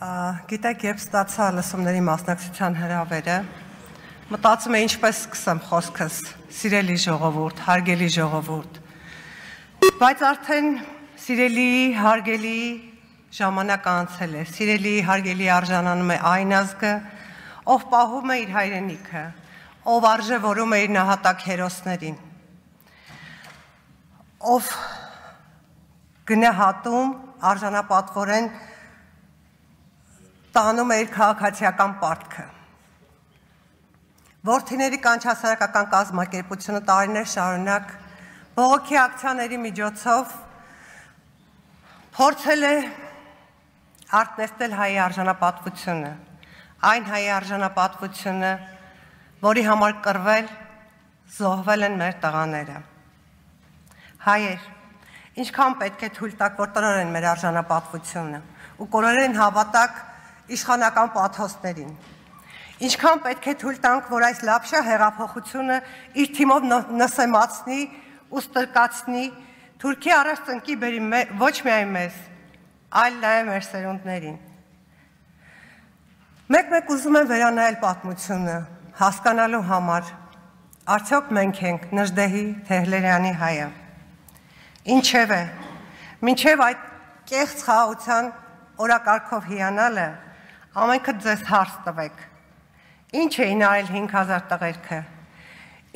Գիտեք, երբ ստացա լսումների մասնակցության հրավերը, մտածում եմ ինչպես սկսեմ խոսքս, սիրելի ժողովուրդ, հարգելի ժողովուրդ, բայց արդեն սիրելի, հարգելի ժամանակ անցել է, սիրելի, հարգելի արժանանում է այն ազգը, ով պահում է իր հայրենիքը, ով արժևորում է իր նահատակ հերոսներին, ով գնահատում արժանապատվորեն տանում է իր քաղաքացիական պարտքը։ Որդիների կանչահասարակական կազմակերպությունը տարիներ շարունակ բողոքի ակցիաների միջոցով փորձել է արտնեստել հայի արժանապատվությունը, այն հայի արժանապատվությունը, որի համար կռվել, զոհվել են մեր տղաները։ Հայեր, ինչքան պետք է թույլ տաք, որ տրորեն մեր արժանապատվությունը ու կորորեն հավատակ իշխանական պաթոսներին։ Ինչքան պետք է թույլ տանք, որ այս լապշա հեղափոխությունը իր թիմով նսեմացնի ու ստրկացնի, Թուրքի առաջ ծնկի բերի ոչ միայն մեզ, այլ նաև մեր սերունդներին։ Մեկ-մեկ ուզում եմ վերանայել պատմությունը, հասկանալու համար, արդյոք մենք ենք Նժդեհի Թեհլերյանի հայը։ Ինչև է, մինչև այդ կեղծ խաղաղության օրակարգով հիանալը, ամենքը ձեզ հարց տվեք, ինչ էին արել 5000 տղերքը,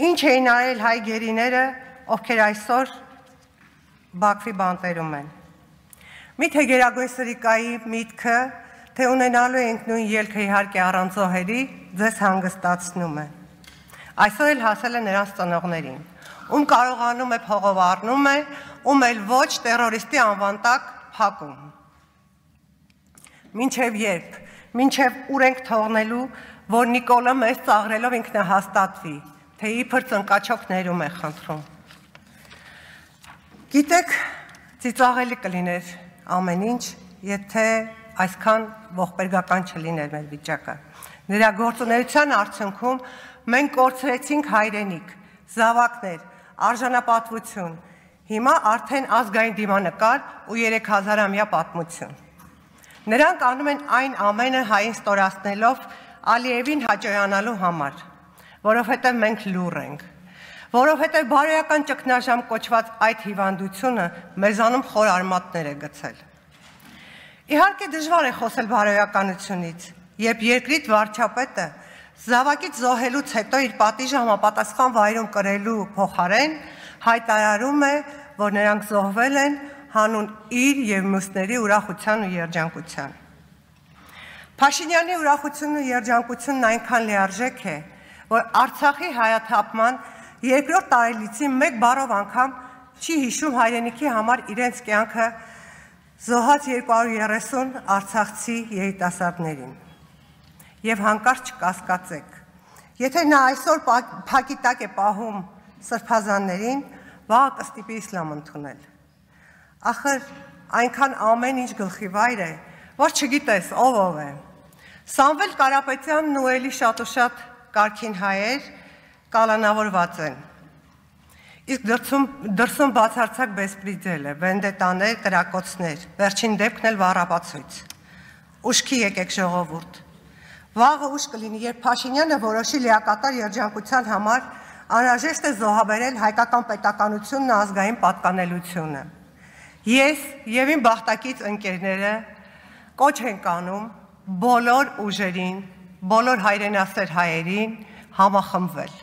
ինչ էին արել հայ գերիները, ովքեր այսօր Բաքվի բանտերում են։ Միթե Գերագույն Սրիկայի միտքը, թե ունենալու ենք նույն ելքը իհարկե առանց զոհերի, ձեզ հանգստացնում է։ Այսօր էլ հասել է նրանց ծնողներին, ում կարողանում է փողով առնում է, ում էլ ոչ տերորիստի անվան տակ փակում։ Մինչև երբ, մինչև ուր ենք թողնելու, որ Նիկոլը մեզ ծաղրելով ինքնահաստատվի, թե իբր ծնկաչոքներում է խնդրում։ Գիտեք, ծիծաղելի կլիներ ամեն ինչ, եթե այսքան ողբերգական չլիներ մեր վիճակը։ Նրա գործունեության արդյունքում մենք կորցրեցինք հայրենիք, զավակներ, արժանապատվություն, հիմա արդեն ազգային դիմանկար ու 3000-ամյա պատմություն։ Նրանք անում են այն ամենը հային ստորացնելով Ալիևին հաճոյանալու համար, որովհետև մենք լուռ ենք, որովհետև բարոյական ճգնաժամ կոչված այդ հիվանդությունը մեզանում խոր արմատներ է գցել։ Իհարկե դժվար է խոսել բարոյականությունից, երբ երկրիդ վարչապետը զավակից զոհելուց հետո իր պատիժը համապատասխան վայրում կրելու փոխարեն հայտարարում է, որ նրանք զոհվել են հանուն իր և մյուսների ուրախության ու երջանկության։ Փաշինյանի ուրախությունն ու երջանկությունն այնքան լիարժեք է, որ Արցախի հայաթափման երկրորդ տարելիցի մեկ բառով անգամ չի հիշում հայրենիքի համար իրենց կյանքը զոհած 230 արցախցի երիտասարդներին։ Եվ հանկարծ չկասկածեք, եթե նա այսօր փակի տակ է պահում սրբազաններին, վաղը կստիպի իսլամ ընդունել։ Ախր այնքան ամեն ինչ գլխի վայր է, որ չգիտես ով է։ Սամվել Կարապետյանն ու էլի շատ ու շատ կարգին հայեր կալանավորված են։ Իսկ դրսում բացարձակ բեսպրիդել է, վենդետաներ, կրակոցներ, վերջին դեպքն էլ վառապացույց։ Ուշքի եկեք ժողովուրդ։ Վաղը ուշ կլինի, երբ Փաշինյանը որոշի լիակատար երջանկության համար անհրաժեշտ է զոհաբերել հայկական պետականությունն ու ազգային պատկանելությունը։ Ես և իմ բախտակից ընկերները կոչ ենք անում բոլոր ուժերին, բոլոր հայրենասեր հայերին համախմբվել։